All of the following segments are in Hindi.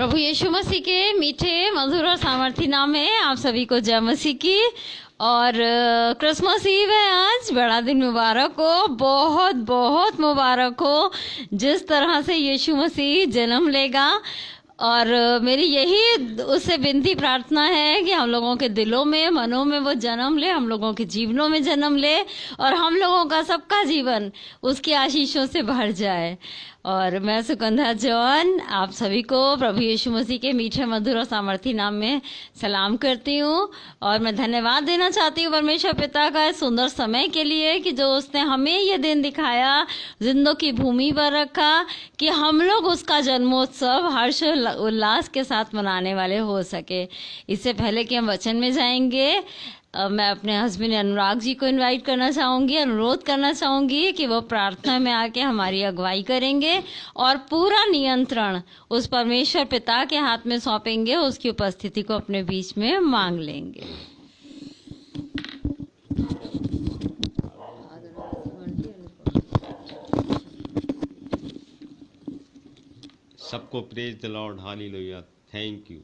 प्रभु यीशु मसीह के मीठे मधुर और सामर्थी नाम में आप सभी को जय मसीह की। और क्रिसमस ईव है आज, बड़ा दिन मुबारक हो, बहुत बहुत मुबारक हो। जिस तरह से यीशु मसीह जन्म लेगा, और मेरी यही उससे विनती प्रार्थना है कि हम लोगों के दिलों में, मनों में वो जन्म ले, हम लोगों के जीवनों में जन्म ले, और हम लोगों का सबका जीवन उसकी आशीषों से भर जाए। और मैं सुगंधा जॉन आप सभी को प्रभु यीशु मसीह के मीठे मधुर और सामर्थी नाम में सलाम करती हूँ। और मैं धन्यवाद देना चाहती हूँ परमेश्वर पिता का इस सुंदर समय के लिए कि जो उसने हमें ये दिन दिखाया, जिंदों की भूमि पर रखा, कि हम लोग उसका जन्मोत्सव हर्ष उल्लास के साथ मनाने वाले हो सके। इससे पहले कि हम वचन में जाएंगे, मैं अपने हस्बैंड अनुराग जी को इनवाइट करना चाहूँगी, अनुरोध करना चाहूँगी कि वो प्रार्थना में आके हमारी अगुवाई करेंगे और पूरा नियंत्रण उस परमेश्वर पिता के हाथ में सौंपेंगे, उसकी उपस्थिति को अपने बीच में मांग लेंगे। सबको praise the Lord, hallelujah, thank you.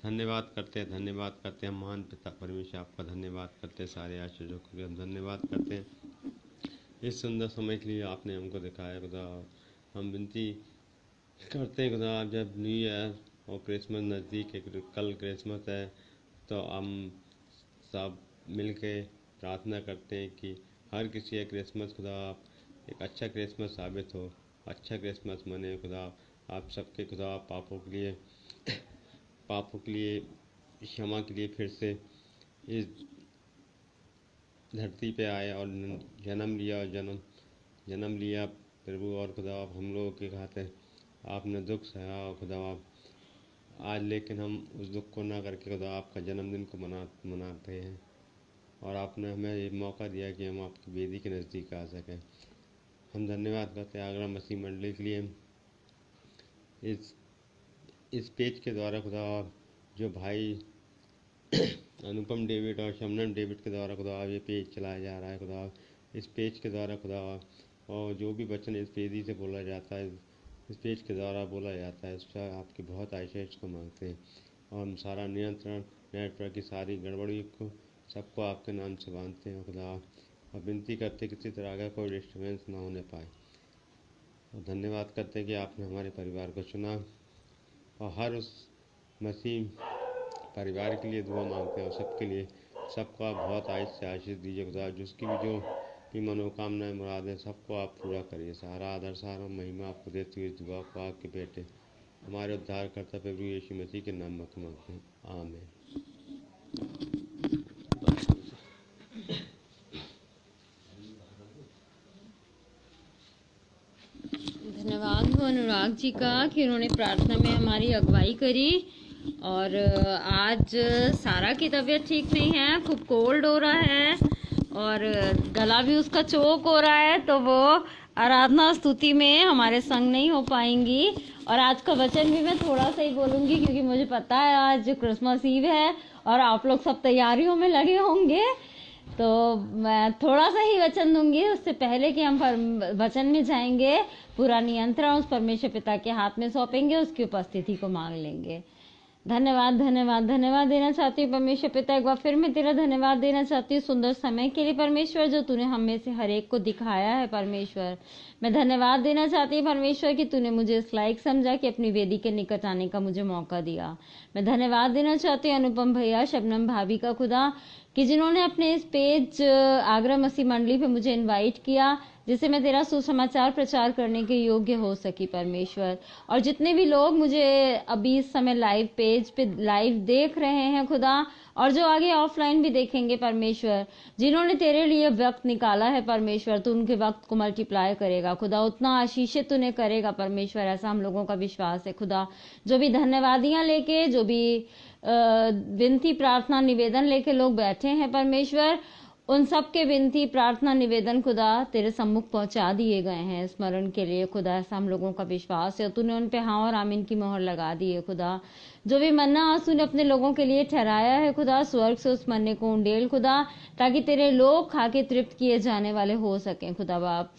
धन्यवाद करते हैं महान पिता परमेश्वर, आपका धन्यवाद करते हैं, सारे आशीषों को भी हम धन्यवाद करते हैं। इस सुंदर समय के लिए आपने हमको दिखाया खुदा। हम विनती करते हैं खुदा, जब न्यू ईयर और क्रिसमस नज़दीक है, कल क्रिसमस है, तो हम सब मिलके प्रार्थना करते हैं कि हर किसी का क्रिसमस खुदा एक अच्छा क्रिसमस साबित हो, अच्छा क्रिसमस मने खुदा। आप सबके खुदा पापों के लिए क्षमा के लिए फिर से इस धरती पे आए और जन्म लिया प्रभु। और खुदा आप हम लोगों के खातिर आपने दुख सहा खुदा आप आज, लेकिन हम उस दुख को ना करके खुदा आपका जन्मदिन को मनाते हैं। और आपने हमें ये मौका दिया कि हम आपकी वेदी के नज़दीक आ सकें। हम धन्यवाद करते हैं आगरा मसीह मंडली के लिए। इस पेज के द्वारा खुदा जो भाई अनुपम डेविड और शमनम डेविड के द्वारा खुदा ये पेज चलाया जा रहा है खुदा, इस पेज के द्वारा खुदा, और जो भी वचन इस पेजी से बोला जाता है, इस पेज के द्वारा बोला जाता है, इसका आपकी बहुत आशीष को मांगते हैं। और हम सारा नियंत्रण नेटवर्क की सारी गड़बड़ी को सबको आपके नाम से बांधते हैं खुदा, और विनती करते किसी तरह का कोई डिस्टर्बेंस ना होने पाए। और धन्यवाद करते हैं कि आपने हमारे परिवार को चुना, और हर उस मसीह परिवार के लिए दुआ मांगते हैं, और सबके लिए सबका बहुत आशीष दीजिए खुदा। जिसकी भी जो भी मनोकामनाएं मुरादें सबको आप पूरा करिए। सारा आदर सारा महिमा आपको देते हुए इस दुआ को आपके बेटे हमारे उद्धार करता प्रभु यीशु मसीह के नाम में मांगते हैं, आमीन। धन्यवाद हो अनुराग जी का कि उन्होंने प्रार्थना में हमारी अगुवाई करी। और आज सारा की तबीयत ठीक नहीं है, खूब कोल्ड हो रहा है और गला भी उसका चोक हो रहा है, तो वो आराधना स्तुति में हमारे संग नहीं हो पाएंगी। और आज का वचन भी मैं थोड़ा सा ही बोलूँगी, क्योंकि मुझे पता है आज क्रिसमस ईव है और आप लोग सब तैयारियों में लगे होंगे, तो मैं थोड़ा सा ही वचन दूंगी। उससे पहले कि हम वचन में जाएंगे, पूरा नियंत्रण उस परमेश्वर पिता के हाथ में सौंपेंगे, उसकी उपस्थिति को मांग लेंगे। धन्यवाद देना चाहती हूँ परमेश्वर पिता, एक बार फिर मैं तेरा धन्यवाद देना चाहती हूँ सुंदर समय के लिए परमेश्वर, जो तूने हम में से हर एक को दिखाया है परमेश्वर। मैं धन्यवाद देना चाहती हूँ परमेश्वर कि तूने मुझे इस लायक समझा कि अपनी वेदी के निकट आने का मुझे मौका दिया। मैं धन्यवाद देना चाहती हूँ अनुपम भैया, शबनम भाभी का खुदा, कि जिन्होंने अपने इस पेज आगरा मसीह मंडली पे मुझे इनवाइट किया, जिससे मैं तेरा सुसमाचार प्रचार करने के योग्य हो सकी परमेश्वर। और जितने भी लोग मुझे अभी इस समय लाइव पेज पे लाइव देख रहे हैं खुदा, और जो आगे ऑफलाइन भी देखेंगे परमेश्वर, जिन्होंने तेरे लिए वक्त निकाला है परमेश्वर, तू उनके वक्त को मल्टीप्लाई करेगा खुदा, उतना आशीषित तूने करेगा परमेश्वर, ऐसा हम लोगों का विश्वास है खुदा। जो भी धन्यवादियां लेके, जो भी विनती प्रार्थना निवेदन लेके लोग बैठे हैं परमेश्वर, उन सब के विनती प्रार्थना निवेदन खुदा तेरे सम्मुख पहुंचा दिए गए हैं स्मरण के लिए खुदा, ऐसा हम लोगों का विश्वास है। तूने उन पे हाँ और आमीन की मोहर लगा दी है खुदा। जो भी मन्ना आज तूने अपने लोगों के लिए ठहराया है खुदा, स्वर्ग से उस मन्ने को उंडेल खुदा, ताकि तेरे लोग खा के तृप्त किए जाने वाले हो सकें खुदा बाप।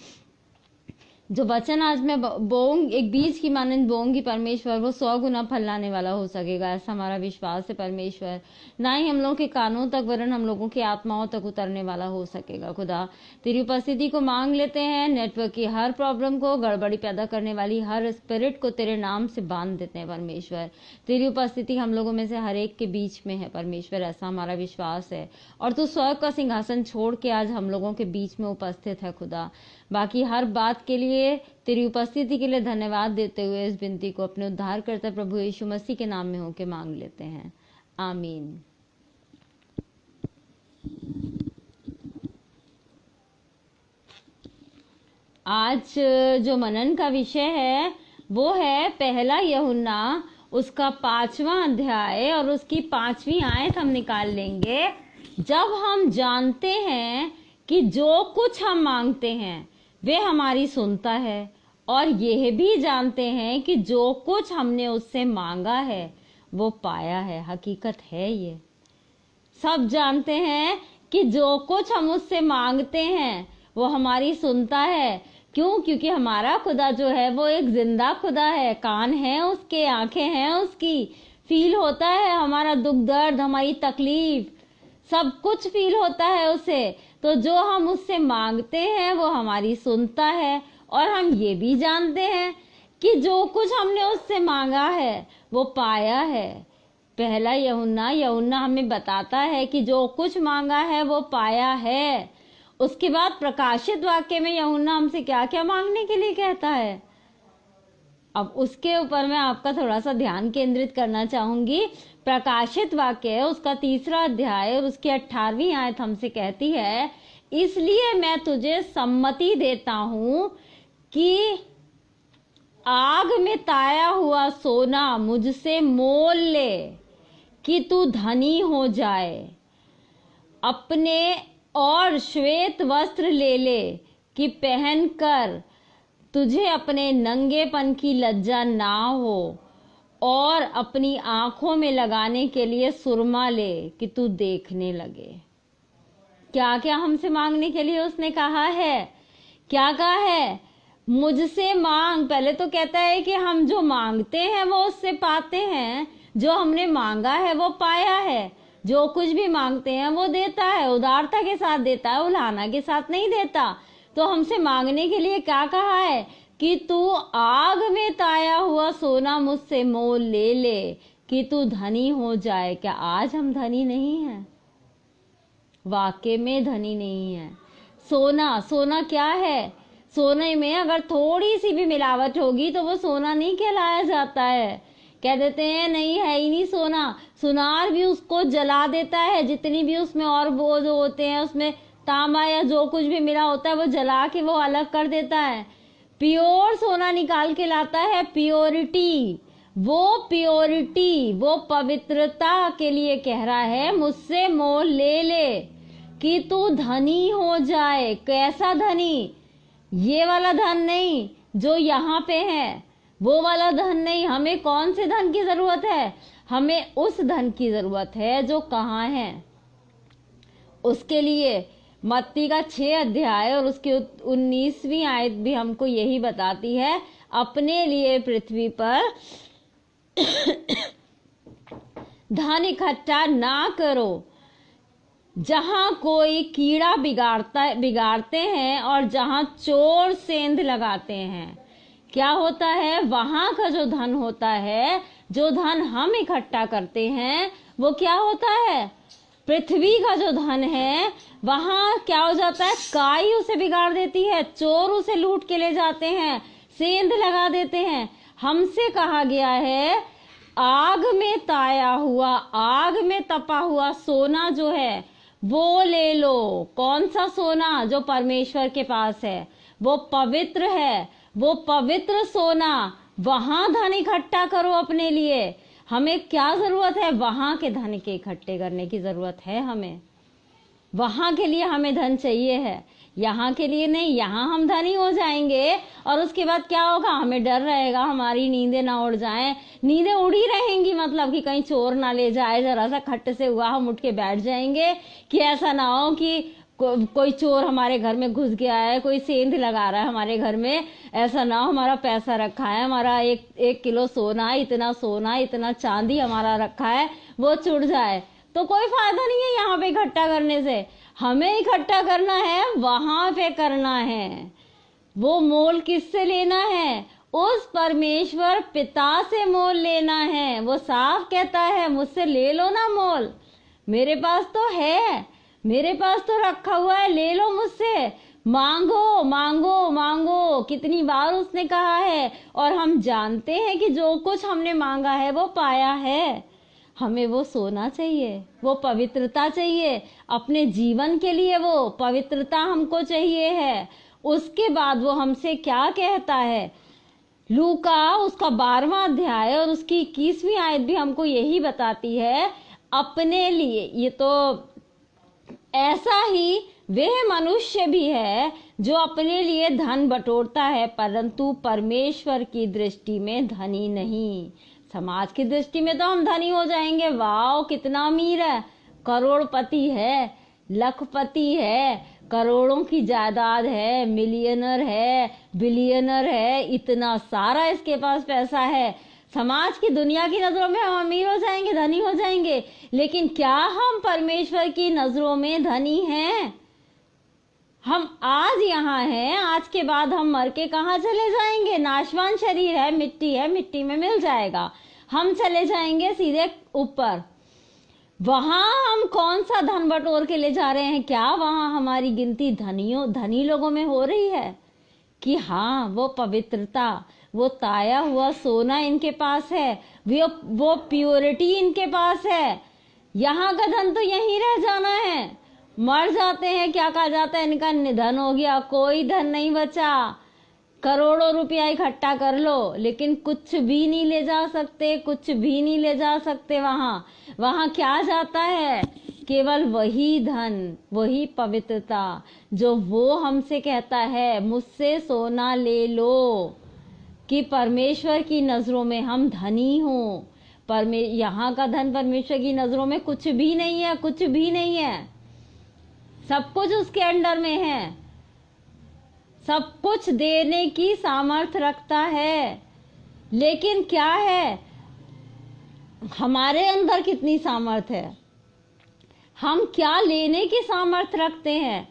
जो वचन आज मैं बोऊंगी, एक बीज की मानंद बोऊंगी परमेश्वर, वो 100 गुना फल लाने वाला हो सकेगा, ऐसा हमारा विश्वास है परमेश्वर। ना ही हम लोगों के कानों तक वरन हम लोगों की आत्माओं तक उतरने वाला हो सकेगा। खुदा तेरी उपस्थिति को मांग लेते हैं, नेटवर्क की हर प्रॉब्लम को, गड़बड़ी पैदा करने वाली हर स्पिरिट को तेरे नाम से बांध देते हैं परमेश्वर। तेरी उपस्थिति हम लोगों में से हर एक के बीच में है परमेश्वर, ऐसा हमारा विश्वास है। और तू स्वर्ग का सिंहासन छोड़ के आज हम लोगों के बीच में उपस्थित है खुदा। बाकी हर बात के लिए, तेरी उपस्थिति के लिए धन्यवाद देते हुए इस विनती को अपने उद्धारकर्ता प्रभु यीशु मसीह के नाम में होके मांग लेते हैं, आमीन। आज जो मनन का विषय है वो है पहला यूहन्ना, उसका 5वां अध्याय और उसकी 5वीं आयत हम निकाल लेंगे। जब हम जानते हैं कि जो कुछ हम मांगते हैं वे हमारी सुनता है, और यह भी जानते हैं कि जो कुछ हमने उससे मांगा है वो पाया है। हकीकत है, ये सब जानते हैं कि जो कुछ हम उससे मांगते हैं वो हमारी सुनता है। क्यों? क्योंकि हमारा खुदा जो है वो एक जिंदा खुदा है, कान है उसके, आंखें हैं उसकी, फील होता है हमारा दुख दर्द, हमारी तकलीफ, सब कुछ फील होता है उसे। तो जो हम उससे मांगते हैं वो हमारी सुनता है, और हम ये भी जानते हैं कि जो कुछ हमने उससे मांगा है वो पाया है। पहला यूहन्ना हमें बताता है कि जो कुछ मांगा है वो पाया है। उसके बाद प्रकाशित वाक्य में यूहन्ना हमसे क्या क्या मांगने के लिए कहता है, अब उसके ऊपर मैं आपका थोड़ा सा ध्यान केंद्रित करना चाहूंगी। प्रकाशित वाक्य उसका 3रा अध्याय और उसकी 18वीं आयत हमसे कहती है, इसलिए मैं तुझे सम्मति देता हूं कि आग में ताया हुआ सोना मुझसे मोल ले कि तू धनी हो जाए, अपने और श्वेत वस्त्र ले ले कि पहनकर तुझे अपने नंगेपन की लज्जा ना हो, और अपनी आंखों में लगाने के लिए सुरमा ले कि तू देखने लगे। क्या क्या हमसे मांगने के लिए उसने कहा है? क्या कहा है? मुझसे मांग। पहले तो कहता है कि हम जो मांगते हैं वो उससे पाते हैं, जो हमने मांगा है वो पाया है। जो कुछ भी मांगते हैं वो देता है, उदारता के साथ देता है, उलाहना के साथ नहीं देता। तो हमसे मांगने के लिए क्या कहा है कि तू आग में ताया हुआ सोना मुझसे मोल ले ले कि तू धनी हो जाए। क्या आज हम धनी नहीं हैं? वाकई में धनी नहीं है। सोना क्या है? सोने में अगर थोड़ी सी भी मिलावट होगी तो वो सोना नहीं कहलाया जाता है। कह देते हैं नहीं है ही नहीं सोना। सुनार भी उसको जला देता है, जितनी भी उसमें और वो जो होते हैं उसमें तांबा या जो कुछ भी मिला होता है वो जला के वो अलग कर देता है। प्योर सोना निकाल के लाता है, प्योरिटी। वो पवित्रता के लिए कह रहा है मुझसे मोल ले ले कि तू धनी हो जाए। कैसा धनी? ये वाला धन नहीं जो यहाँ पे है, वो वाला धन नहीं। हमें कौन से धन की जरूरत है? हमें उस धन की जरूरत है जो कहाँ है। उसके लिए मत्ती का 6 अध्याय और उसकी 19वीं आयत भी हमको यही बताती है, अपने लिए पृथ्वी पर धन इकट्ठा ना करो जहां कोई कीड़ा बिगाड़ते हैं और जहां चोर सेंध लगाते हैं। क्या होता है? वहां का जो धन होता है, जो धन हम इकट्ठा करते हैं, वो क्या होता है? पृथ्वी का जो धन है वहां क्या हो जाता है? काई उसे बिगाड़ देती है, चोर उसे लूट के ले जाते हैं, सेंध लगा देते हैं। हमसे कहा गया है आग में ताया हुआ, आग में तपा हुआ सोना जो है वो ले लो। कौन सा सोना? जो परमेश्वर के पास है, वो पवित्र है। वो पवित्र सोना, वहां धन इकट्ठा करो अपने लिए। हमें क्या जरूरत है? वहां के धन के इकट्ठे करने की जरूरत है हमें। वहां के लिए हमें धन चाहिए है, यहाँ के लिए नहीं। यहाँ हम धनी हो जाएंगे और उसके बाद क्या होगा? हमें डर रहेगा हमारी नींदें ना उड़ जाएं। नींदें उड़ी रहेंगी मतलब कि कहीं चोर ना ले जाए। जरा सा खट से हुआ हम उठ के बैठ जाएंगे कि ऐसा ना हो कि कोई चोर हमारे घर में घुस गया है, कोई सेंध लगा रहा है हमारे घर में, ऐसा ना हो हमारा पैसा रखा है, हमारा एक किलो सोना, इतना चांदी हमारा रखा है, वो छुट जाए तो कोई फायदा नहीं है यहाँ पे इकट्ठा करने से। हमें इकट्ठा करना है, वहां पे करना है। वो मोल किससे लेना है? उस परमेश्वर पिता से मोल लेना है। वो साफ कहता है मुझसे ले लो ना मोल, मेरे पास तो है, मेरे पास तो रखा हुआ है, ले लो मुझसे, मांगो मांगो मांगो। कितनी बार उसने कहा है, और हम जानते हैं कि जो कुछ हमने मांगा है वो पाया है। हमें वो सोना चाहिए, वो पवित्रता चाहिए अपने जीवन के लिए, वो पवित्रता हमको चाहिए है। उसके बाद वो हमसे क्या कहता है, लूका उसका 12वां अध्याय और उसकी 21वीं आयत भी हमको यही बताती है, अपने लिए। ये तो ऐसा ही वह मनुष्य भी है जो अपने लिए धन बटोरता है, परंतु परमेश्वर की दृष्टि में धनी नहीं। समाज की दृष्टि में तो हम धनी हो जाएंगे, वाह कितना अमीर है, करोड़पति है, लखपति है, करोड़ों की जायदाद है, मिलियनर है, बिलियनर है, इतना सारा इसके पास पैसा है। समाज की दुनिया की नजरों में हम अमीर हो जाएंगे, धनी हो जाएंगे, लेकिन क्या हम परमेश्वर की नजरों में धनी हैं? हम आज यहाँ हैं, आज के बाद हम मर के कहाँ चले जाएंगे? नाशवान शरीर है, मिट्टी में मिल जाएगा, हम चले जाएंगे सीधे ऊपर। वहां हम कौन सा धन बटोर के ले जा रहे हैं? क्या वहां हमारी गिनती धनी लोगों में हो रही है कि हाँ वो पवित्रता, वो ताया हुआ सोना इनके पास है, वो प्योरिटी इनके पास है? यहाँ का धन तो यहीं रह जाना है, मर जाते हैं, क्या कहा जाता है, इनका निधन हो गया, कोई धन नहीं बचा। करोड़ों रुपया इकट्ठा कर लो, लेकिन कुछ भी नहीं ले जा सकते, कुछ भी नहीं ले जा सकते। वहां क्या जाता है? केवल वही धन, वही पवित्रता जो वो हमसे कहता है मुझसे सोना ले लो, कि परमेश्वर की नजरों में हम धनी हों। यहाँ का धन परमेश्वर की नजरों में कुछ भी नहीं है, कुछ भी नहीं है, सब कुछ उसके अंडर में है, सब कुछ देने की सामर्थ्य रखता है। लेकिन क्या है, हमारे अंदर कितनी सामर्थ्य है? हम क्या लेने की सामर्थ्य रखते हैं?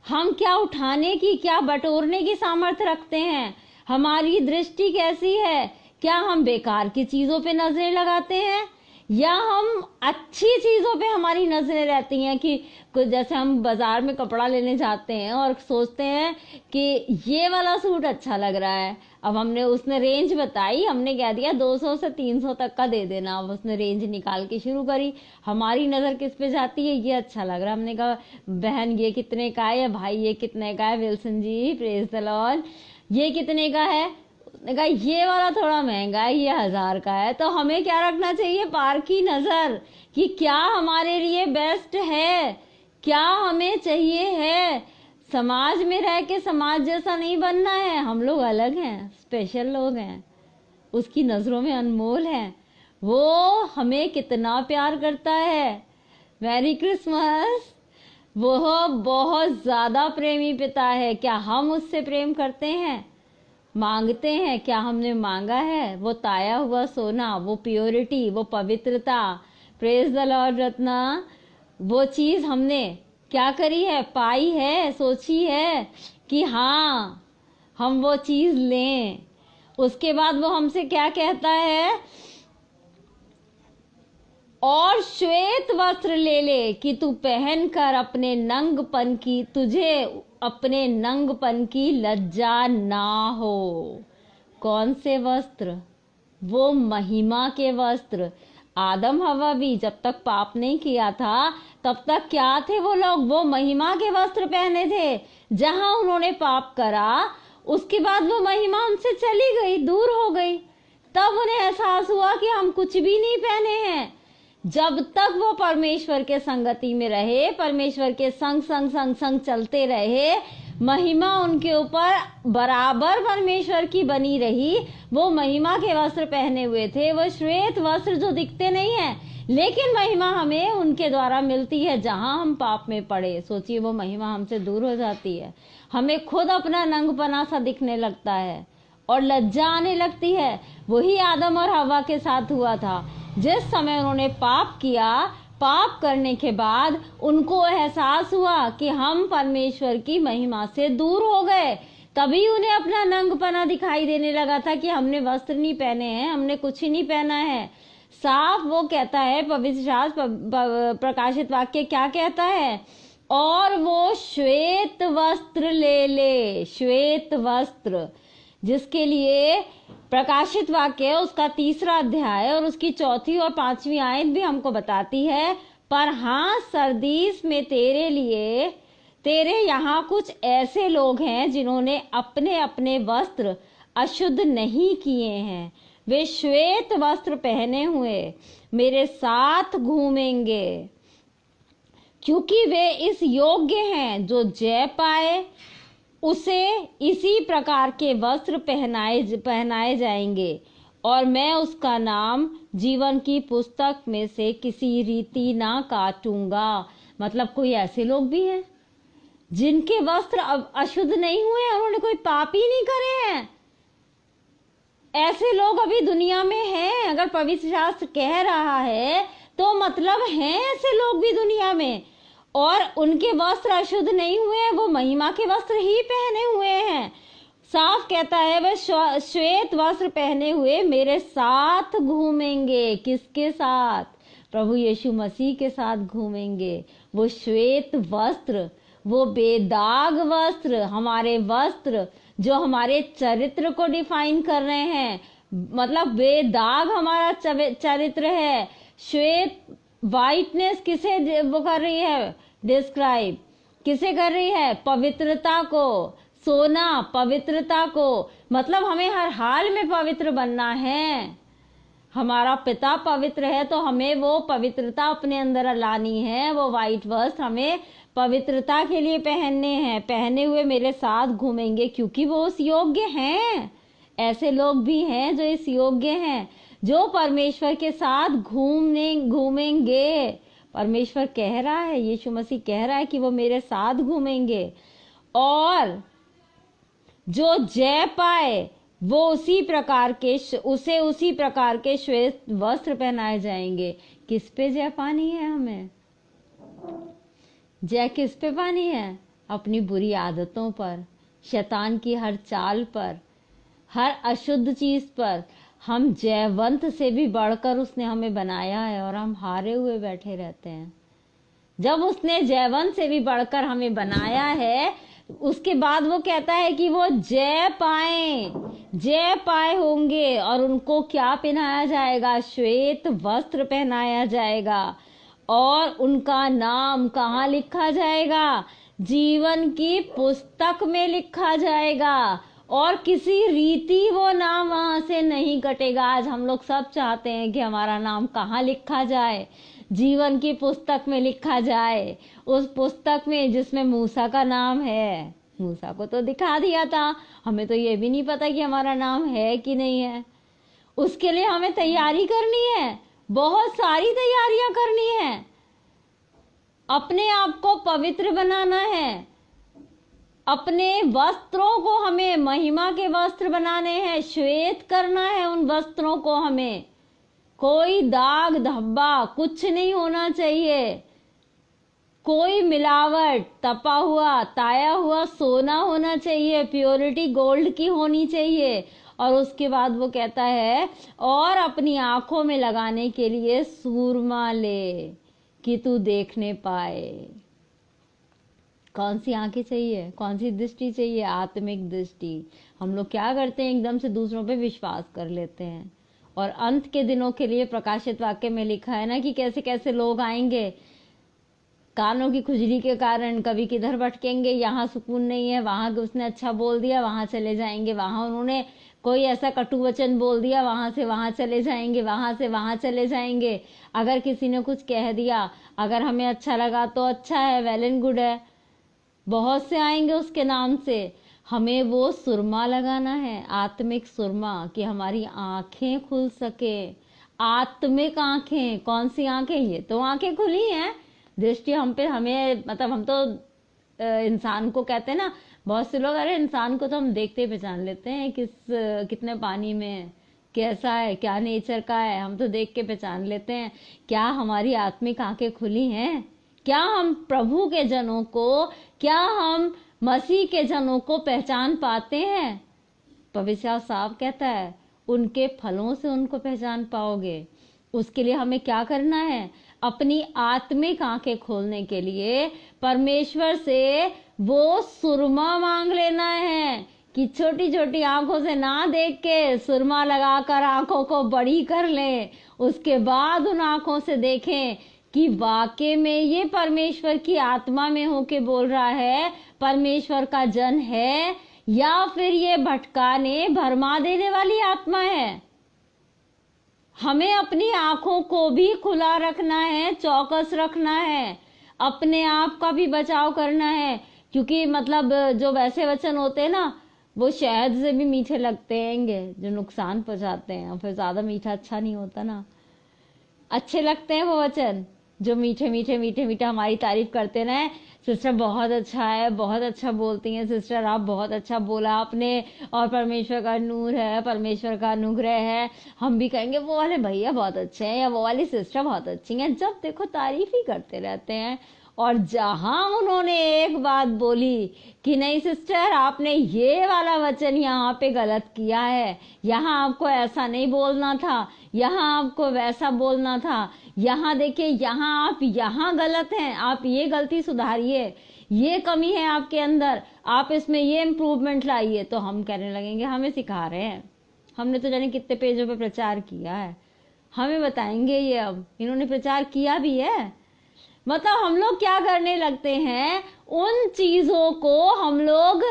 हम क्या उठाने की, क्या बटोरने की सामर्थ्य रखते हैं? हमारी दृष्टि कैसी है? क्या हम बेकार की चीजों पे नजरें लगाते हैं, या हम अच्छी चीजों पे हमारी नजरें रहती हैं? कि कुछ जैसे हम बाजार में कपड़ा लेने जाते हैं और सोचते हैं कि ये वाला सूट अच्छा लग रहा है, अब उसने रेंज बताई, हमने कह दिया 200 से 300 तक का दे देना, अब उसने रेंज निकाल के शुरू करी, हमारी नजर किस पे जाती है? ये अच्छा लग रहा है। हमने कहा बहन ये कितने का है, या भाई ये कितने का है, Wilson ji praise the Lord ये कितने का है? उसने कहा ये वाला थोड़ा महंगा है, ये 1000 का है। तो हमें क्या रखना चाहिए? पार की नजर, कि क्या हमारे लिए बेस्ट है, क्या हमें चाहिए है। समाज में रह के समाज जैसा नहीं बनना है, हम लोग अलग हैं, स्पेशल लोग हैं, उसकी नजरों में अनमोल हैं। वो हमें कितना प्यार करता है। Merry Christmas. वो बहुत ज्यादा प्रेमी पिता है। क्या हम उससे प्रेम करते हैं, मांगते हैं? क्या हमने मांगा है? वो ताया हुआ सोना, वो प्योरिटी, वो पवित्रता, प्रेज द लॉर्ड रत्ना, वो चीज हमने क्या करी है? पाई है, सोची है कि हाँ हम वो चीज लें। उसके बाद वो हमसे क्या कहता है? और श्वेत वस्त्र ले ले कि तू पहनकर अपने नंगपन की लज्जा ना हो। कौन से वस्त्र? वो महिमा के वस्त्र। आदम हवा भी जब तक पाप नहीं किया था तब तक क्या थे वो लोग? वो महिमा के वस्त्र पहने थे। जहां उन्होंने पाप करा उसके बाद वो महिमा उनसे चली गई, दूर हो गई। तब उन्हें एहसास हुआ कि हम कुछ भी नहीं पहने हैं। जब तक वो परमेश्वर के संगति में रहे, परमेश्वर के संग चलते रहे, महिमा उनके ऊपर बराबर परमेश्वर की बनी रही। वो महिमा के वस्त्र पहने हुए थे, वो श्वेत वस्त्र जो दिखते नहीं है, लेकिन महिमा हमें उनके द्वारा मिलती है जहां हम पाप में पड़े। सोचिए, वो महिमा हमसे दूर हो जाती है, हमें खुद अपना नंगपना सा दिखने लगता है और लज्जा आने लगती है। वही आदम और हवा के साथ हुआ था। जिस समय उन्होंने पाप किया, पाप करने के बाद उनको एहसास हुआ कि हम परमेश्वर की महिमा से दूर हो गए, तभी उन्हें अपना नंगपना दिखाई देने लगा था कि हमने वस्त्र नहीं पहने हैं, हमने कुछ ही नहीं पहना है। साफ वो कहता है, पवित्र शास्त्र प्रकाशित वाक्य क्या कहता है? और वो श्वेत वस्त्र ले ले, श्वेत वस्त्र, जिसके लिए प्रकाशित वाक्य उसका 3 अध्याय और उसकी 4 और 5वीं आयत भी हमको बताती है। पर हाँ, सरदीस में तेरे लिए, तेरे यहाँ कुछ ऐसे लोग हैं जिन्होंने अपने अपने वस्त्र अशुद्ध नहीं किए हैं। वे श्वेत वस्त्र पहने हुए मेरे साथ घूमेंगे, क्योंकि वे इस योग्य हैं। जो जय पाए उसे इसी प्रकार के वस्त्र पहनाए जाएंगे, और मैं उसका नाम जीवन की पुस्तक में से किसी रीति ना काटूंगा। मतलब कोई ऐसे लोग भी हैं जिनके वस्त्र अशुद्ध नहीं हुए हैं, उन्होंने कोई पाप ही नहीं करे हैं। ऐसे लोग अभी दुनिया में हैं। अगर पवित्र शास्त्र कह रहा है तो मतलब हैं ऐसे लोग भी दुनिया में, और उनके वस्त्र अशुद्ध नहीं हुए हैं, वो महिमा के वस्त्र ही पहने हुए हैं। साफ कहता है, वे श्वेत वस्त्र पहने हुए मेरे साथ घूमेंगे। किसके साथ? प्रभु यीशु मसीह के साथ घूमेंगे। वो श्वेत वस्त्र, वो बेदाग वस्त्र, हमारे वस्त्र जो हमारे चरित्र को डिफाइन कर रहे हैं। मतलब बेदाग हमारा चरित्र है। श्वेत, वाइटनेस किसे वो कर रही है डिस्क्राइब? किसे कर रही है? पवित्रता को। सोना पवित्रता को। मतलब हमें हर हाल में पवित्र बनना है। हमारा पिता पवित्र है तो हमें वो पवित्रता अपने अंदर लानी है। वो वाइट वस्त्र हमें पवित्रता के लिए पहनने हैं। पहने हुए मेरे साथ घूमेंगे, क्योंकि वो उस योग्य हैं। ऐसे लोग भी हैं जो इस योग्य हैं, जो परमेश्वर के साथ घूमेंगे। परमेश्वर कह रहा है, यीशु मसीह कह रहा है कि वो मेरे साथ घूमेंगे, और जो जय पाए वो उसी प्रकार के श्वेत वस्त्र पहनाए जाएंगे। किस पे जय पानी है हमें? जय किस पे पानी है? अपनी बुरी आदतों पर, शैतान की हर चाल पर, हर अशुद्ध चीज पर। हम जयवंत से भी बढ़कर उसने हमें बनाया है, और हम हारे हुए बैठे रहते हैं। जब उसने जयवंत से भी बढ़कर हमें बनाया है, उसके बाद वो कहता है कि वो जय पाए होंगे, और उनको क्या पहनाया जाएगा? श्वेत वस्त्र पहनाया जाएगा। और उनका नाम कहाँ लिखा जाएगा? जीवन की पुस्तक में लिखा जाएगा, और किसी रीति वो नाम वहां से नहीं कटेगा। आज हम लोग सब चाहते हैं कि हमारा नाम कहाँ लिखा जाए? जीवन की पुस्तक में लिखा जाए। उस पुस्तक में जिसमें मूसा का नाम है। मूसा को तो दिखा दिया था, हमें तो ये भी नहीं पता कि हमारा नाम है कि नहीं है। उसके लिए हमें तैयारी करनी है, बहुत सारी तैयारियां करनी है। अपने आप को पवित्र बनाना है। अपने वस्त्रों को हमें महिमा के वस्त्र बनाने हैं, श्वेत करना है उन वस्त्रों को हमें। कोई दाग धब्बा कुछ नहीं होना चाहिए, कोई मिलावट, तपा हुआ ताया हुआ सोना होना चाहिए, प्योरिटी गोल्ड की होनी चाहिए। और उसके बाद वो कहता है, और अपनी आंखों में लगाने के लिए सूरमा ले कि तू देखने पाए। कौन सी आंखें चाहिए? कौन सी दृष्टि चाहिए? आत्मिक दृष्टि। हम लोग क्या करते हैं? एकदम से दूसरों पे विश्वास कर लेते हैं। और अंत के दिनों के लिए प्रकाशित वाक्य में लिखा है ना कि कैसे कैसे लोग आएंगे कानों की खुजली के कारण, कभी किधर भटकेंगे, यहाँ सुकून नहीं है, वहां उसने अच्छा बोल दिया वहां चले जाएंगे, वहां उन्होंने कोई ऐसा कटु वचन बोल दिया वहां से वहां चले जाएंगे, वहां से वहां चले जाएंगे। अगर किसी ने कुछ कह दिया, अगर हमें अच्छा लगा तो अच्छा है, वेल एंड गुड है, बहुत से आएंगे उसके नाम से। हमें वो सुरमा लगाना है, आत्मिक सुरमा, कि हमारी आंखें खुल सके, आत्मिक आंखें, कौन सी आंखें? ये तो आंखें खुली हैं, दृष्टि हम पे, हमें मतलब हम तो इंसान को कहते हैं ना, बहुत से लोग अरे इंसान को तो हम देखते ही पहचान लेते हैं कितने पानी में है, कैसा है, क्या नेचर का है, हम तो देख के पहचान लेते हैं। क्या हमारी आत्मिक आंखें खुली हैं? क्या हम प्रभु के जनों को, क्या हम मसीह के जनों को पहचान पाते हैं? पवित्र साफ कहता है उनके फलों से उनको पहचान पाओगे। उसके लिए हमें क्या करना है? अपनी आत्मिक आंखें खोलने के लिए परमेश्वर से वो सुरमा मांग लेना है कि छोटी छोटी आंखों से ना देख के सुरमा लगाकर आंखों को बड़ी कर लें। उसके बाद उन आंखों से देखें कि वाकई में ये परमेश्वर की आत्मा में होके बोल रहा है, परमेश्वर का जन है, या फिर ये भटकाने भरमा देने वाली आत्मा है। हमें अपनी आंखों को भी खुला रखना है, चौकस रखना है, अपने आप का भी बचाव करना है, क्योंकि मतलब जो वैसे वचन होते हैं ना, वो शहद से भी मीठे लगते हैं, जो नुकसान पहुंचाते हैं, और फिर ज्यादा मीठा अच्छा नहीं होता ना। अच्छे लगते हैं वो वचन जो मीठे मीठे मीठे मीठे हमारी तारीफ करते रहे, सिस्टर बहुत अच्छा है, बहुत अच्छा बोलती हैं सिस्टर, आप बहुत अच्छा बोला आपने, और परमेश्वर का नूर है, परमेश्वर का अनुग्रह है। हम भी कहेंगे वो वाले भैया बहुत अच्छे हैं, या वो वाली सिस्टर बहुत अच्छी हैं, जब देखो तारीफ ही करते रहते हैं। और जहां उन्होंने एक बात बोली कि नहीं सिस्टर आपने ये वाला वचन यहाँ पे गलत किया है, यहाँ आपको ऐसा नहीं बोलना था, यहाँ आपको वैसा बोलना था, यहाँ देखिए यहाँ आप यहाँ गलत हैं, आप ये गलती सुधारिए, ये कमी है आपके अंदर, आप इसमें ये इम्प्रूवमेंट लाइए, तो हम कहने लगेंगे हमें सिखा रहे हैं, हमने तो जाने कितने पेजों पे प्रचार किया है, हमें बताएंगे ये, अब इन्होंने प्रचार किया भी है। मतलब हम लोग क्या करने लगते हैं, उन चीजों को हम लोग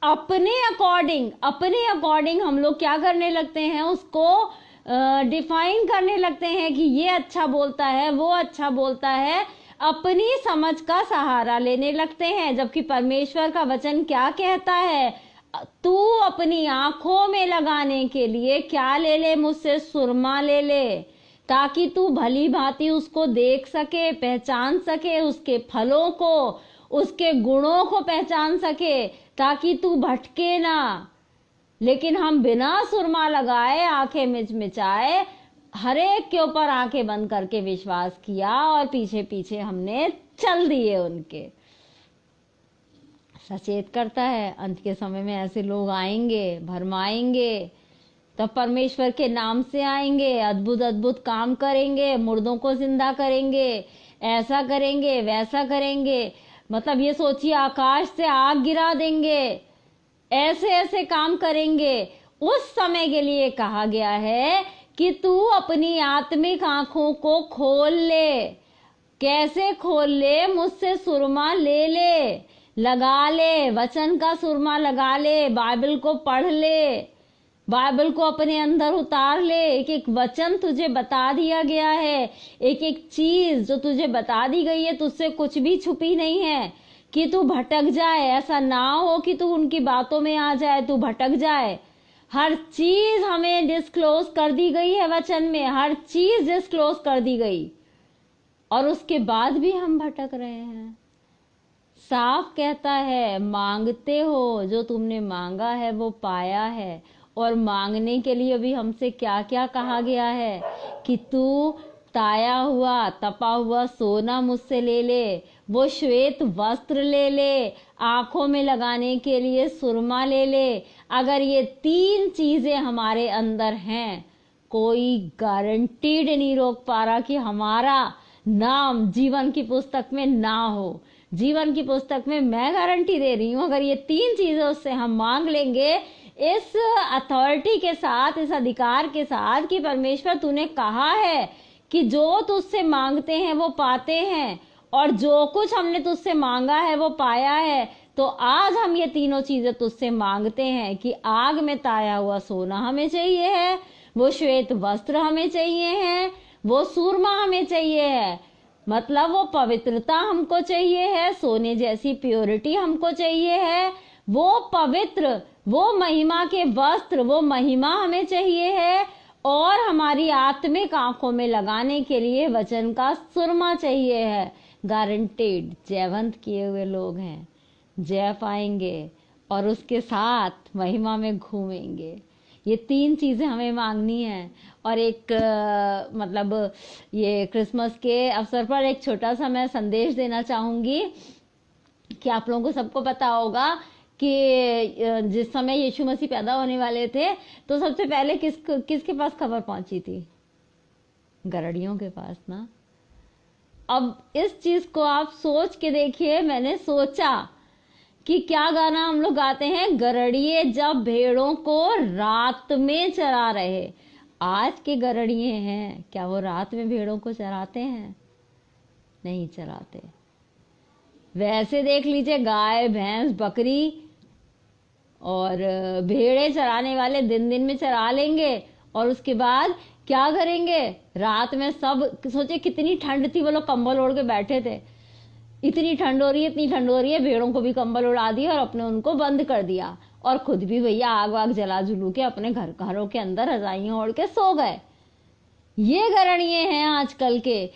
अपने अकॉर्डिंग हम लोग क्या करने लगते हैं, उसको डिफाइन करने लगते हैं कि ये अच्छा बोलता है, वो अच्छा बोलता है, अपनी समझ का सहारा लेने लगते हैं। जबकि परमेश्वर का वचन क्या कहता है, तू अपनी आंखों में लगाने के लिए क्या ले ले, मुझसे सुरमा ले ले, ताकि तू भली भांति उसको देख सके, पहचान सके, उसके फलों को, उसके गुणों को पहचान सके, ताकि तू भटके ना। लेकिन हम बिना सुरमा लगाए, आंखें मिचमिचाए, हर एक के ऊपर आंखें बंद करके विश्वास किया, और पीछे पीछे हमने चल दिए उनके। सचेत करता है अंत के समय में ऐसे लोग आएंगे, भरमाएंगे, तब परमेश्वर के नाम से आएंगे, अद्भुत अद्भुत काम करेंगे, मुर्दों को जिंदा करेंगे, ऐसा करेंगे, वैसा करेंगे, मतलब ये सोचिए आकाश से आग गिरा देंगे, ऐसे ऐसे काम करेंगे। उस समय के लिए कहा गया है कि तू अपनी आत्मिक आंखों को खोल ले। कैसे खोल ले? मुझसे सुरमा ले ले, लगा ले, वचन का सुरमा लगा ले, बाइबल को पढ़ ले, बाइबल को अपने अंदर उतार ले। एक एक वचन तुझे बता दिया गया है, एक एक चीज जो तुझे बता दी गई है, तुझसे कुछ भी छुपी नहीं है कि तू भटक जाए। ऐसा ना हो कि तू उनकी बातों में आ जाए, तू भटक जाए। हर चीज हमें डिस्क्लोज कर दी गई है वचन में, हर चीज डिस्क्लोज कर दी गई, और उसके बाद भी हम भटक रहे हैं। साफ कहता है, मांगते हो, जो तुमने मांगा है वो पाया है। और मांगने के लिए भी हमसे क्या क्या कहा गया है कि तू ताया हुआ, तपा हुआ सोना मुझसे ले ले, वो श्वेत वस्त्र ले ले, आंखों में लगाने के लिए सुरमा ले ले। अगर ये 3 चीजें हमारे अंदर हैं, कोई गारंटीड नहीं रोक पा रहा कि हमारा नाम जीवन की पुस्तक में ना हो। जीवन की पुस्तक में मैं गारंटी दे रही हूँ, अगर ये 3 चीजें उससे हम मांग लेंगे, इस अथॉरिटी के साथ, इस अधिकार के साथ कि परमेश्वर तूने कहा है कि जो तुझसे मांगते हैं वो पाते हैं, और जो कुछ हमने तुझसे मांगा है वो पाया है, तो आज हम ये तीनों चीजें तुझसे मांगते हैं कि आग में ताया हुआ सोना हमें चाहिए है, वो श्वेत वस्त्र हमें चाहिए है, वो सूरमा हमें चाहिए है, मतलब वो पवित्रता हमको चाहिए है, सोने जैसी प्योरिटी हमको चाहिए है, वो पवित्र, वो महिमा के वस्त्र, वो महिमा हमें चाहिए है, और हमारी आत्मिक आंखों में लगाने के लिए वचन का सुरमा चाहिए है। गारंटेड जयवंत किए हुए लोग हैं, जय पाएंगे और उसके साथ महिमा में घूमेंगे। ये 3 चीजें हमें मांगनी है। और एक मतलब ये क्रिसमस के अवसर पर एक छोटा सा मैं संदेश देना चाहूंगी कि आप लोगों को सबको पता होगा कि जिस समय यीशु मसीह पैदा होने वाले थे तो सबसे पहले किसके पास खबर पहुंची थी? गरड़ियों के पास ना। अब इस चीज को आप सोच के देखिए। मैंने सोचा कि क्या गाना हम लोग गाते हैं, गरड़िए जब भेड़ों को रात में चरा रहे। आज के गरड़िए हैं, क्या वो रात में भेड़ों को चराते हैं? नहीं चराते। वैसे देख लीजिए, गाय भैंस बकरी और भेड़े चराने वाले दिन दिन में चरा लेंगे और उसके बाद क्या करेंगे? रात में सब, सोचे कितनी ठंड थी, वो लोग कंबल ओढ़ के बैठे थे। इतनी ठंड हो रही है, इतनी ठंड हो रही है, भेड़ों को भी कंबल उड़ा दिया और अपने उनको बंद कर दिया और खुद भी भैया आग वाग जला जुलू के अपने घरों के अंदर रजाइयां ओढ़ के सो गए। ये गरड़िए हैं आजकल के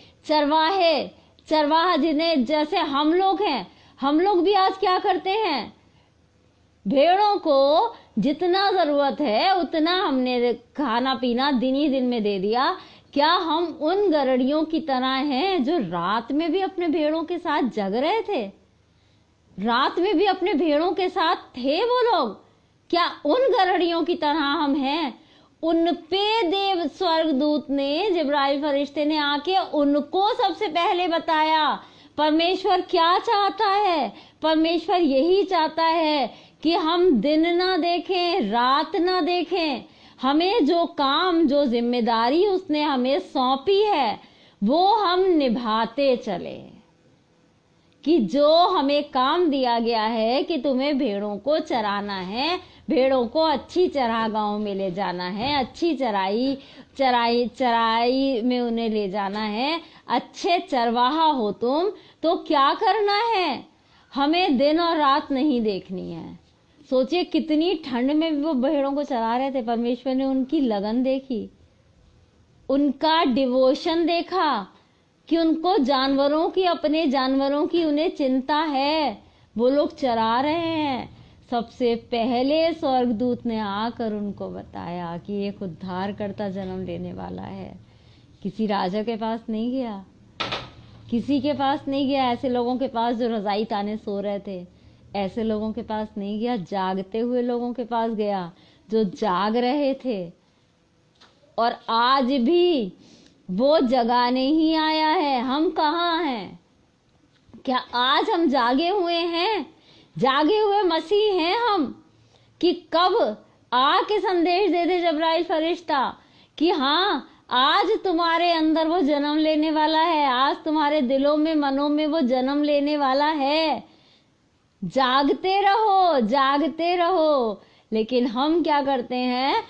चरवाहा जिन्हें जैसे हम लोग हैं। हम लोग भी आज क्या करते हैं? भेड़ों को जितना जरूरत है उतना हमने खाना पीना दिन ही दिन में दे दिया। क्या हम उन गरड़ियों की तरह हैं जो रात में भी अपने भेड़ों के साथ जग रहे थे? रात में भी अपने भेड़ों के साथ थे वो लोग। क्या उन गरड़ियों की तरह हम हैं? उन पे देव स्वर्गदूत ने, जिब्राइल फरिश्ते ने आके उनको सबसे पहले बताया परमेश्वर क्या चाहता है। परमेश्वर यही चाहता है कि हम दिन ना देखें, रात ना देखें। हमें जो काम, जो जिम्मेदारी उसने हमें सौंपी है वो हम निभाते चले। कि जो हमें काम दिया गया है कि तुम्हें भेड़ों को चराना है, भेड़ों को अच्छी चरागाहों में ले जाना है, अच्छी चराई में उन्हें ले जाना है, अच्छे चरवाहा हो तुम, तो क्या करना है? हमें दिन और रात नहीं देखनी है। सोचिए कितनी ठंड में भी वो भेड़ों को चरा रहे थे। परमेश्वर ने उनकी लगन देखी, उनका डिवोशन देखा कि उनको जानवरों की, अपने जानवरों की उन्हें चिंता है। वो लोग चरा रहे हैं। सबसे पहले स्वर्गदूत ने आकर उनको बताया कि एक उद्धारकर्ता जन्म लेने वाला है। किसी राजा के पास नहीं गया, किसी के पास नहीं गया। ऐसे लोगों के पास जो रजाई ताने सो रहे थे, ऐसे लोगों के पास नहीं गया। जागते हुए लोगों के पास गया जो जाग रहे थे। और आज भी वो जगाने ही आया है। हम कहाँ हैं? क्या आज हम जागे हुए हैं? जागे हुए मसीह हैं हम कि कब आके संदेश दे दे जिब्राइल फरिश्ता कि हाँ, आज तुम्हारे अंदर वो जन्म लेने वाला है, आज तुम्हारे दिलों में, मनों में वो जन्म लेने वाला है। जागते रहो, जागते रहो। लेकिन हम क्या करते हैं?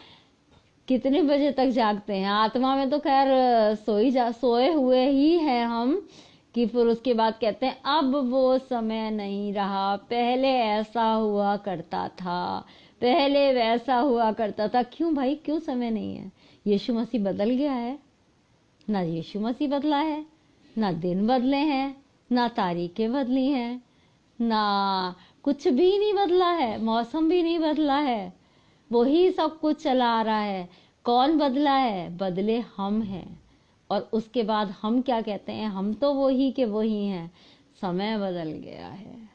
कितने बजे तक जागते हैं? आत्मा में तो खैर सोए हुए ही हैं हम, कि फिर उसके बाद कहते हैं अब वो समय नहीं रहा, पहले ऐसा हुआ करता था, पहले वैसा हुआ करता था। क्यों भाई, क्यों समय नहीं है? यीशु मसीह बदल गया है? ना यीशु मसीह बदला है, ना दिन बदले हैं, ना तारीखें बदली हैं, ना कुछ भी नहीं बदला है, मौसम भी नहीं बदला है। वही सब कुछ चला आ रहा है। कौन बदला है? बदले हम हैं। और उसके बाद हम क्या कहते हैं? हम तो वही के वही हैं। समय बदल गया है,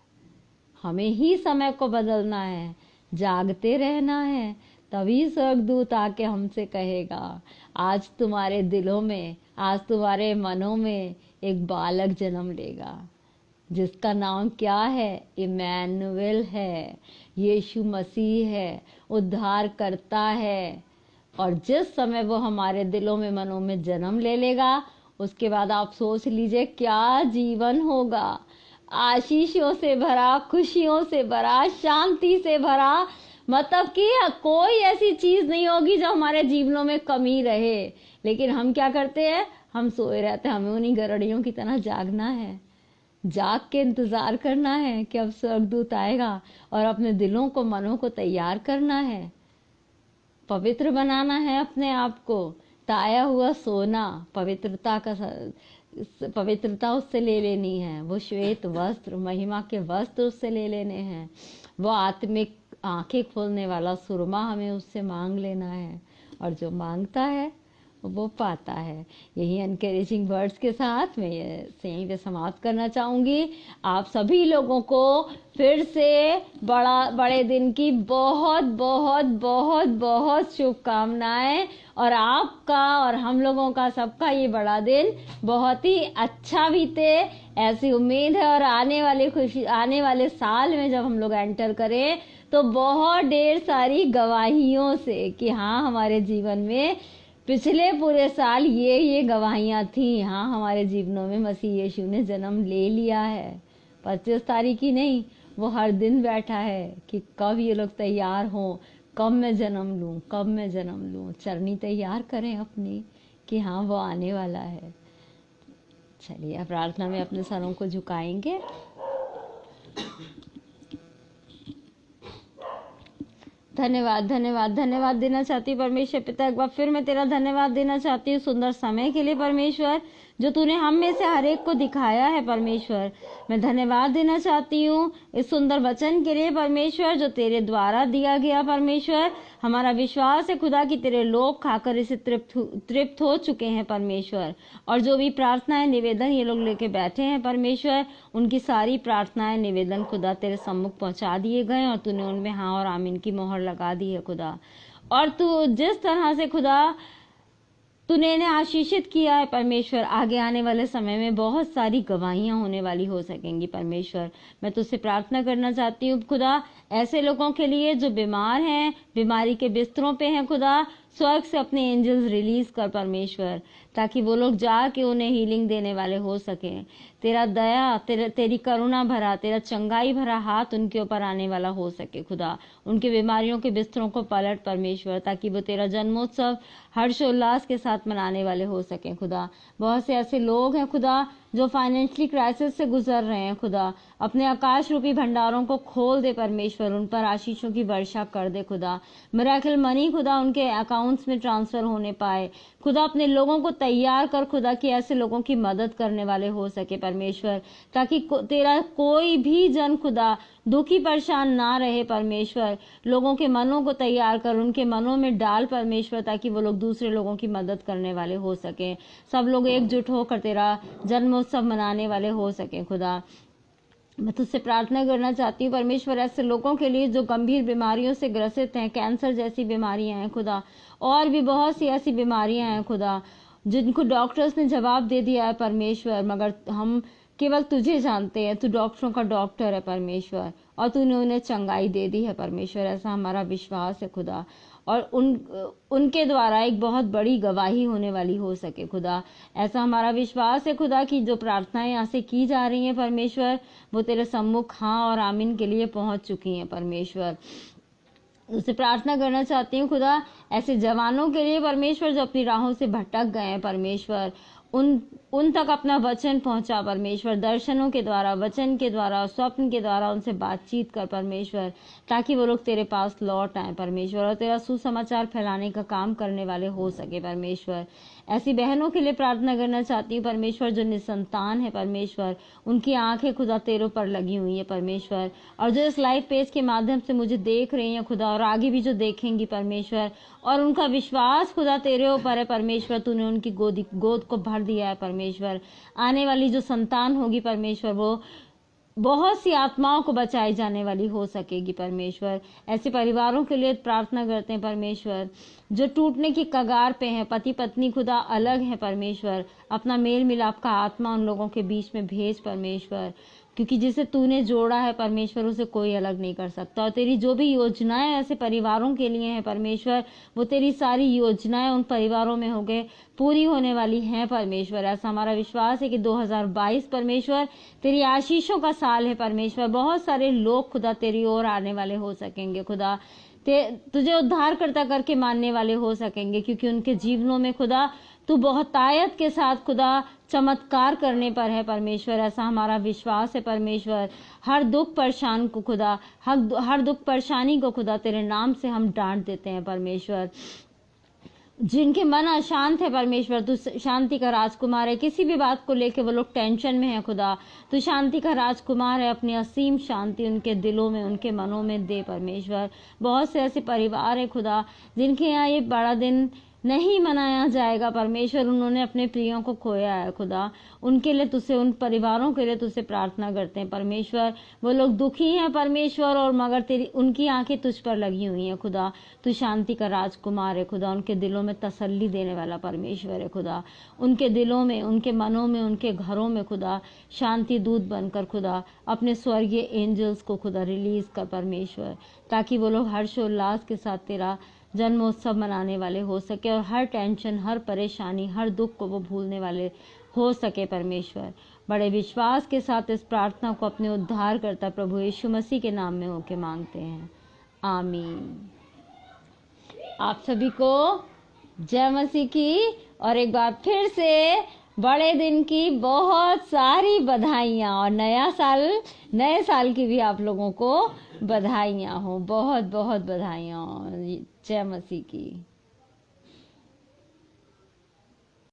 हमें ही समय को बदलना है, जागते रहना है। तभी स्वर्गदूत आके हमसे कहेगा आज तुम्हारे दिलों में, आज तुम्हारे मनों में एक बालक जन्म लेगा, जिसका नाम क्या है? इमैनुएल है, यीशु मसीह है, उद्धार करता है। और जिस समय वो हमारे दिलों में, मनों में जन्म ले लेगा, उसके बाद आप सोच लीजिए क्या जीवन होगा। आशीषों से भरा, खुशियों से भरा, शांति से भरा। मतलब कि कोई ऐसी चीज नहीं होगी जो हमारे जीवनों में कमी रहे। लेकिन हम क्या करते हैं? हम सोए रहते हैं। हमें उन्हीं गरड़ियों की तरह जागना है, जाग के इंतजार करना है कि अब स्वर्गदूत आएगा और अपने दिलों को, मनों को तैयार करना है। पवित्र बनाना है अपने आप को, ताया हुआ सोना, पवित्रता उससे ले लेनी है, वो श्वेत वस्त्र, महिमा के वस्त्र उससे ले लेने हैं, वो आत्मिक आंखें खोलने वाला सुरमा हमें उससे मांग लेना है, और जो मांगता है वो पाता है। यही एनकरेजिंग वर्ड्स के साथ मैं यहीं पे समाप्त करना चाहूँगी। आप सभी लोगों को फिर से बड़े दिन की बहुत बहुत बहुत बहुत शुभकामनाएं, और आपका और हम लोगों का सबका ये बड़ा दिन बहुत ही अच्छा बीते, ऐसी उम्मीद है। और आने वाले साल में जब हम लोग एंटर करें तो बहुत ढेर सारी गवाहियों से कि हाँ, हमारे जीवन में पिछले पूरे साल ये गवाहियाँ थी, हाँ, हमारे जीवनों में मसीह यीशु ने जन्म ले लिया है। 25 तारीख की नहीं, वो हर दिन बैठा है कि कब ये लोग तैयार हों, कब मैं जन्म लूं। चरनी तैयार करें अपनी कि हाँ, वो आने वाला है। चलिए, अब प्रार्थना में अपने सरों को झुकाएंगे। धन्यवाद धन्यवाद धन्यवाद देना चाहती हूँ परमेश्वर पिता, एक बार फिर मैं तेरा धन्यवाद देना चाहती हूँ सुंदर समय के लिए परमेश्वर, जो तूने हम में से हर एक को दिखाया है परमेश्वर। मैं धन्यवाद देना चाहती हूँ इस सुंदर वचन के लिए परमेश्वर, जो तेरे द्वारा दिया गया परमेश्वर। हमारा विश्वास है खुदा कि तेरे लोग खाकर इसे तृप्त हो चुके हैं परमेश्वर, और जो भी प्रार्थनाएं निवेदन ये लोग लेके बैठे हैं परमेश्वर, उनकी सारी प्रार्थनाएं निवेदन खुदा तेरे सम्मुख पहुंचा दिए गए, और तूने उनमें हाँ और आमीन की मोहर लगा दी है खुदा। और तू जिस तरह से खुदा तूने इन्हें आशीषित किया है परमेश्वर, आगे आने वाले समय में बहुत सारी गवाहियां होने वाली हो सकेंगी परमेश्वर। मैं तुझसे प्रार्थना करना चाहती हूँ खुदा, ऐसे लोगों के लिए जो बीमार हैं, बीमारी के बिस्तरों पे हैं खुदा, स्वर्ग से अपने एंजल्स रिलीज कर परमेश्वर, ताकि वो लोग जाके उन्हें हीलिंग देने वाले हो सकें। तेरा दया, तेरी करुणा भरा, तेरा चंगाई भरा हाथ उनके ऊपर आने वाला हो सके खुदा। उनके बीमारियों के बिस्तरों को पलट परमेश्वर, ताकि वो तेरा जन्मोत्सव हर्षोल्लास के साथ मनाने वाले हो सकें खुदा। बहुत से ऐसे लोग हैं खुदा जो फाइनेंशियली क्राइसिस से गुजर रहे हैं खुदा, अपने आकाश रूपी भंडारों को खोल दे परमेश्वर, उन पर आशीषों की वर्षा कर दे खुदा। मिरेकल मनी खुदा उनके अकाउंट्स में ट्रांसफर होने पाए खुदा। अपने लोगों को तैयार कर खुदा कि ऐसे लोगों की मदद करने वाले हो सके परमेश्वर, ताकि तेरा कोई भी जन खुदा दुखी परेशान ना रहे परमेश्वर। लोगों के मनों को तैयार कर उनके मनों में डाल परमेश्वर, ताकि वो लोग दूसरे लोगों की मदद करने वाले हो सके। सब लोग एकजुट होकर तेरा जन्मोत्सव मनाने वाले हो सके खुदा। मैं तुझसे प्रार्थना करना चाहती हूँ परमेश्वर, ऐसे लोगों के लिए जो गंभीर बीमारियों से ग्रसित हैं, कैंसर जैसी बीमारियां हैं खुदा, और भी बहुत सी ऐसी बीमारियां हैं खुदा जिनको डॉक्टर्स ने जवाब दे दिया है परमेश्वर, मगर हम केवल तुझे जानते हैं। तू डॉक्टरों का डॉक्टर है परमेश्वर, और तूने उन्हें चंगाई दे दी है परमेश्वर, ऐसा हमारा विश्वास है खुदा। और उनके द्वारा एक बहुत बड़ी गवाही होने वाली हो सके खुदा, ऐसा हमारा विश्वास है खुदा कि जो प्रार्थनाएं यहाँ से की जा रही हैं परमेश्वर, वो तेरे सम्मुख हाँ और आमीन के लिए पहुंच चुकी हैं परमेश्वर। उससे प्रार्थना करना चाहती हूँ खुदा, ऐसे जवानों के लिए परमेश्वर जो अपनी राहों से भटक गए हैं परमेश्वर, उन तक अपना वचन पहुंचा परमेश्वर, दर्शनों के द्वारा, वचन के द्वारा, स्वप्न के द्वारा उनसे बातचीत कर परमेश्वर, ताकि वो लोग तेरे पास लौट आए परमेश्वर, और तेरा सुसमाचार फैलाने का काम करने वाले हो सके परमेश्वर। ऐसी बहनों के लिए प्रार्थना करना चाहती हूँ परमेश्वर जो निसंतान है परमेश्वर, उनकी आंखें खुदा तेरे पर लगी हुई है परमेश्वर, और जो इस लाइव पेज के माध्यम से मुझे देख रही हैं खुदा, और आगे भी जो देखेंगी परमेश्वर, और उनका विश्वास खुदा तेरे ऊपर है परमेश्वर। तूने उनकी गोद को भर दिया है परमेश्वर। आने वाली जो संतान होगी परमेश्वर, वो बहुत सी आत्माओं को बचाई जाने वाली हो सकेगी परमेश्वर। ऐसे परिवारों के लिए प्रार्थना करते हैं परमेश्वर जो टूटने की कगार पे हैं, पति पत्नी खुदा अलग है परमेश्वर, अपना मेल मिलाप का आत्मा उन लोगों के बीच में भेज परमेश्वर, क्योंकि जिसे तूने जोड़ा है परमेश्वर, उसे कोई अलग नहीं कर सकता। और तेरी जो भी योजनाएं ऐसे परिवारों के लिए हैं परमेश्वर, वो तेरी सारी योजनाएं उन परिवारों में होके पूरी होने वाली हैं परमेश्वर। ऐसा हमारा विश्वास है कि 2022 परमेश्वर तेरी आशीषों का साल है परमेश्वर। बहुत सारे लोग खुदा तेरी ओर आने वाले हो सकेंगे खुदा, तुझे उद्धारकर्ता करके मानने वाले हो सकेंगे, क्योंकि उनके जीवनों में खुदा तू बहुतायत के साथ खुदा चमत्कार करने पर है परमेश्वर। ऐसा हमारा विश्वास है परमेश्वर। हर दुख परेशान को खुदा, हर दुख परेशानी को खुदा तेरे नाम से हम डांट देते हैं परमेश्वर। जिनके मन अशांत है परमेश्वर, तू शांति का राजकुमार है। किसी भी बात को लेके वो लोग टेंशन में है खुदा, तू शांति का राजकुमार है। अपनी असीम शांति उनके दिलों में, उनके मनों में दे परमेश्वर। बहुत से ऐसे परिवार है खुदा जिनके यहाँ ये बड़ा दिन नहीं मनाया जाएगा परमेश्वर, उन्होंने अपने प्रियों को खोया है खुदा। उनके लिए तुझसे, उन परिवारों के लिए तुझसे प्रार्थना करते हैं परमेश्वर। वो लोग दुखी हैं परमेश्वर, और मगर तेरी उनकी आंखें तुझ पर लगी हुई हैं खुदा। तू शांति का राजकुमार है खुदा, उनके दिलों में तसल्ली देने वाला परमेश्वर है खुदा। उनके दिलों में, उनके मनों में, उनके घरों में खुदा शांति दूत बनकर खुदा अपने स्वर्गीय एंजल्स को खुदा रिलीज कर परमेश्वर, ताकि वो लोग हर्षोल्लास के साथ तेरा जन्मोत्सव मनाने वाले हो सके, और हर टेंशन, हर परेशानी, हर दुख को वो भूलने वाले हो सके परमेश्वर। बड़े विश्वास के साथ इस प्रार्थना को अपने उद्धार करता प्रभु यीशु मसीह के नाम में होके मांगते हैं, आमीन। आप सभी को जय मसीह की, और एक बार फिर से बड़े दिन की बहुत सारी बधाइयाँ, और नए साल की भी आप लोगों को बधाइयाँ हो, बहुत बहुत बधाइयाँ। जय मसीह की।